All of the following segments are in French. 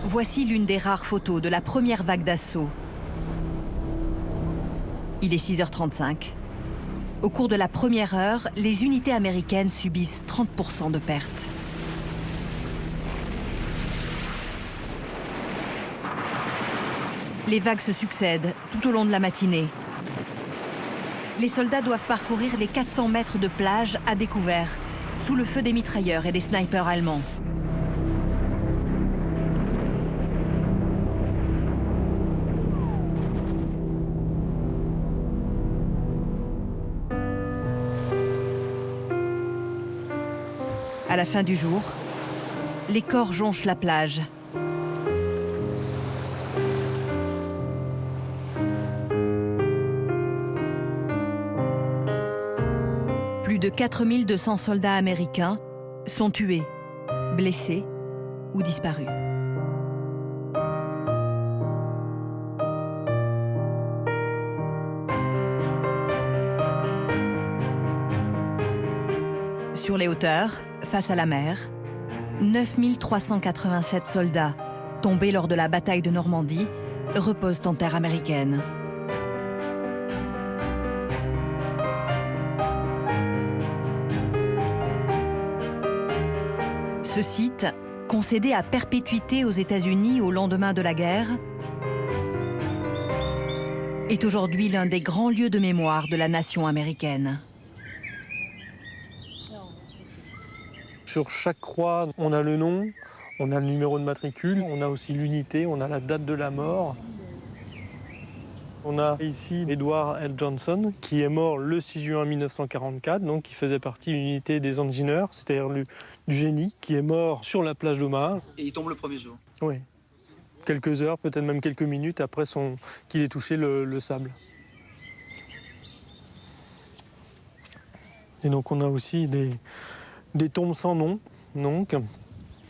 Voici l'une des rares photos de la première vague d'assaut. Il est 6h35. Au cours de la première heure, les unités américaines subissent 30% de pertes. Les vagues se succèdent tout au long de la matinée. Les soldats doivent parcourir les 400 mètres de plage à découvert, sous le feu des mitrailleurs et des snipers allemands. À la fin du jour, les corps jonchent la plage. Plus de 4200 soldats américains sont tués, blessés ou disparus. Sur les hauteurs, face à la mer, 9387 soldats tombés lors de la bataille de Normandie reposent en terre américaine. Ce site, concédé à perpétuité aux États-Unis au lendemain de la guerre, est aujourd'hui l'un des grands lieux de mémoire de la nation américaine. Sur chaque croix, on a le nom, on a le numéro de matricule, on a aussi l'unité, on a la date de la mort. On a ici Edward L. Johnson, qui est mort le 6 juin 1944, donc qui faisait partie de l'unité des engineers, c'est-à-dire du génie, qui est mort sur la plage d'Omaha. Et il tombe le premier jour? Oui. Quelques heures, peut-être même quelques minutes après qu'il ait touché le sable. Et donc on a aussi des tombes sans nom, donc,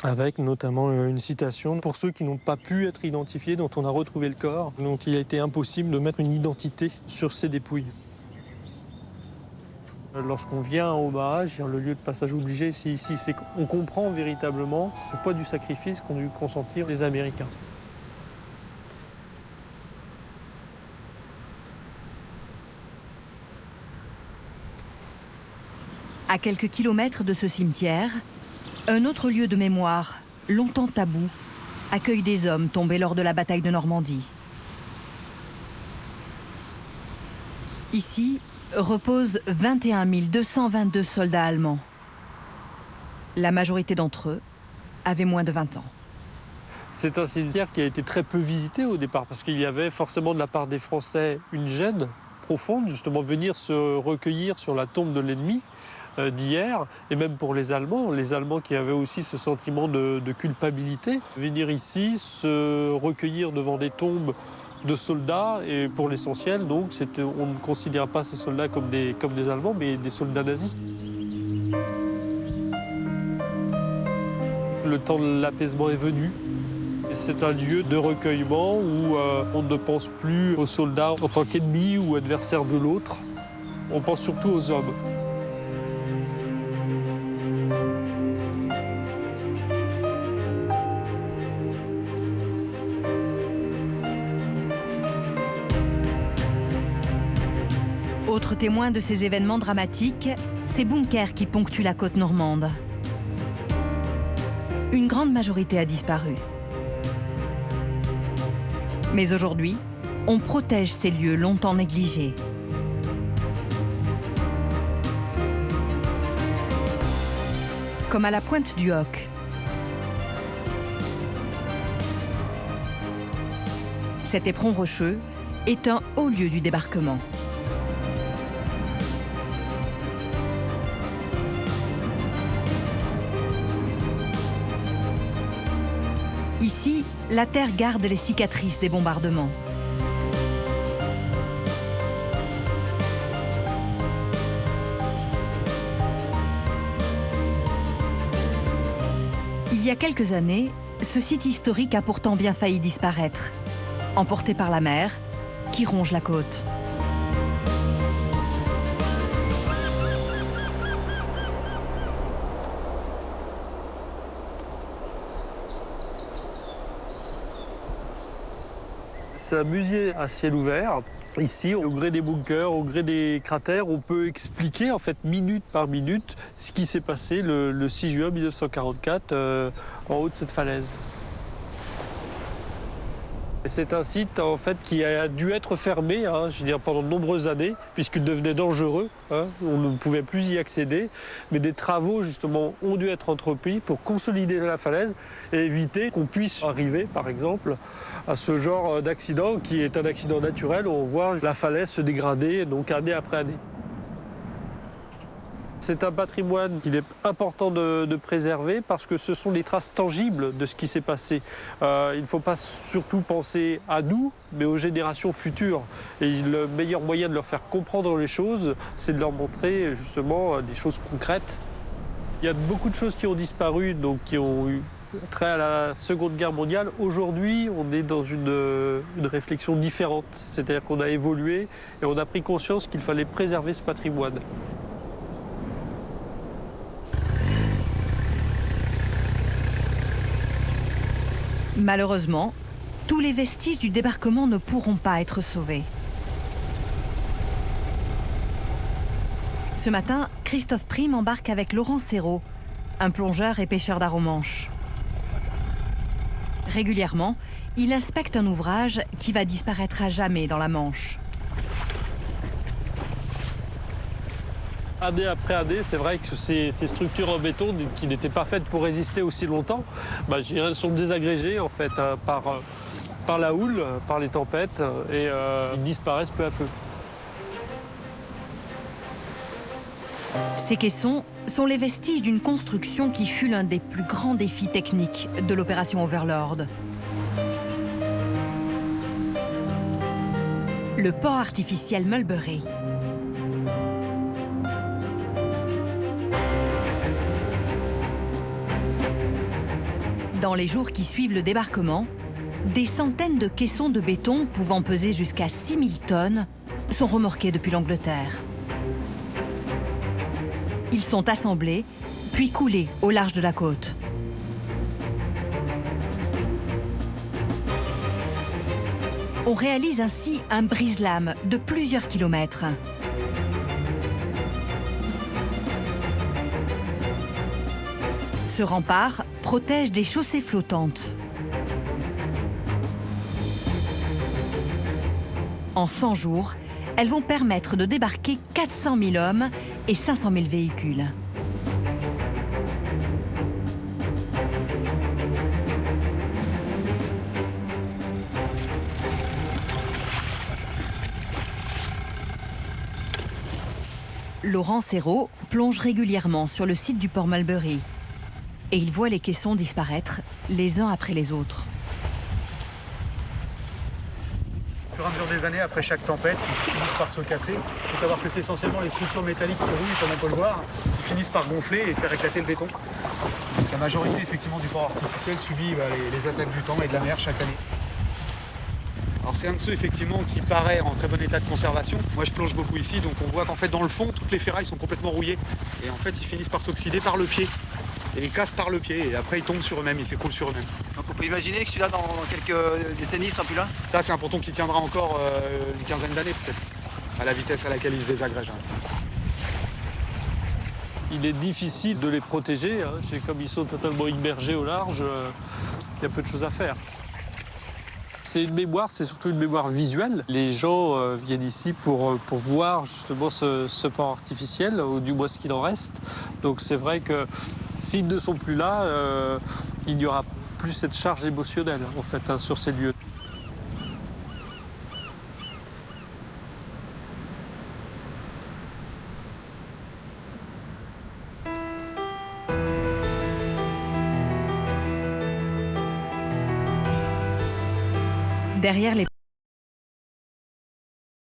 avec notamment une citation pour ceux qui n'ont pas pu être identifiés, dont on a retrouvé le corps. Donc il a été impossible de mettre une identité sur ces dépouilles. Lorsqu'on vient à Omaha, le lieu de passage obligé, c'est ici, c'est qu'on comprend véritablement le poids du sacrifice qu'ont dû consentir les Américains. À quelques kilomètres de ce cimetière, un autre lieu de mémoire, longtemps tabou, accueille des hommes tombés lors de la bataille de Normandie. Ici reposent 21 222 soldats allemands. La majorité d'entre eux avaient moins de 20 ans. C'est un cimetière qui a été très peu visité au départ, parce qu'il y avait forcément de la part des Français une gêne profonde, justement venir se recueillir sur la tombe de l'ennemi d'hier, et même pour les Allemands qui avaient aussi ce sentiment de culpabilité. Venir ici, se recueillir devant des tombes de soldats, et pour l'essentiel, donc, on ne considère pas ces soldats comme des Allemands, mais des soldats nazis. Le temps de l'apaisement est venu. C'est un lieu de recueillement où on ne pense plus aux soldats en tant qu'ennemis ou adversaires de l'autre. On pense surtout aux hommes. Autre témoin de ces événements dramatiques, ces bunkers qui ponctuent la côte normande. Une grande majorité a disparu. Mais aujourd'hui, on protège ces lieux longtemps négligés. Comme à la pointe du Hoc. Cet éperon rocheux est un haut lieu du débarquement. Ici, la terre garde les cicatrices des bombardements. Il y a quelques années, ce site historique a pourtant bien failli disparaître, emporté par la mer qui ronge la côte. C'est un musée à ciel ouvert. Ici, au gré des bunkers, au gré des cratères, on peut expliquer en fait minute par minute ce qui s'est passé le 6 juin 1944 en haut de cette falaise. C'est un site en fait qui a dû être fermé, je veux dire, pendant de nombreuses années, puisqu'il devenait dangereux. On ne pouvait plus y accéder. Mais des travaux justement ont dû être entrepris pour consolider la falaise et éviter qu'on puisse arriver, par exemple, à ce genre d'accident qui est un accident naturel où on voit la falaise se dégrader donc année après année. C'est un patrimoine qu'il est important de préserver parce que ce sont les traces tangibles de ce qui s'est passé. Il ne faut pas surtout penser à nous, mais aux générations futures. Et le meilleur moyen de leur faire comprendre les choses, c'est de leur montrer justement des choses concrètes. Il y a beaucoup de choses qui ont disparu, donc qui ont eu trait à la Seconde Guerre mondiale. Aujourd'hui, on est dans une réflexion différente. C'est-à-dire qu'on a évolué et on a pris conscience qu'il fallait préserver ce patrimoine. Malheureusement, tous les vestiges du débarquement ne pourront pas être sauvés. Ce matin, Christophe Prime embarque avec Laurent Serrault, un plongeur et pêcheur d'Arromanches. Régulièrement, il inspecte un ouvrage qui va disparaître à jamais dans la Manche. Année après année, c'est vrai que ces structures en béton qui n'étaient pas faites pour résister aussi longtemps, elles sont désagrégées en fait par la houle, par les tempêtes et ils disparaissent peu à peu. Ces caissons sont les vestiges d'une construction qui fut l'un des plus grands défis techniques de l'opération Overlord. Le port artificiel Mulberry. Dans les jours qui suivent le débarquement, des centaines de caissons de béton pouvant peser jusqu'à 6000 tonnes sont remorqués depuis l'Angleterre. Ils sont assemblés, puis coulés au large de la côte. On réalise ainsi un brise-lames de plusieurs kilomètres. Ce rempart protège des chaussées flottantes. En 100 jours, elles vont permettre de débarquer 400 000 hommes et 500 000 véhicules. Laurent Serrault plonge régulièrement sur le site du port Mulberry. Et il voit les caissons disparaître les uns après les autres. Au fur et à mesure des années, après chaque tempête, ils finissent par se casser. Il faut savoir que c'est essentiellement les structures métalliques qui rouillent, comme on peut le voir, qui finissent par gonfler et faire éclater le béton. Donc, la majorité effectivement du port artificiel subit les attaques du temps et de la mer chaque année. Alors c'est un de ceux effectivement qui paraît en très bon état de conservation. Moi je plonge beaucoup ici, donc on voit qu'en fait dans le fond, toutes les ferrailles sont complètement rouillées. Et en fait ils finissent par s'oxyder par le pied. Et ils cassent par le pied et après ils tombent sur eux-mêmes, ils s'écroulent sur eux-mêmes. Donc on peut imaginer que celui-là, dans quelques décennies, il sera plus là? Ça c'est un ponton qui tiendra encore une quinzaine d'années peut-être, à la vitesse à laquelle il se désagrège. Il est difficile de les protéger, comme ils sont totalement immergés au large, il y a peu de choses à faire. C'est une mémoire, c'est surtout une mémoire visuelle. Les gens viennent ici pour voir justement ce port artificiel, ou du moins ce qu'il en reste. Donc c'est vrai que s'ils ne sont plus là, il n'y aura plus cette charge émotionnelle en fait sur ces lieux. Derrière les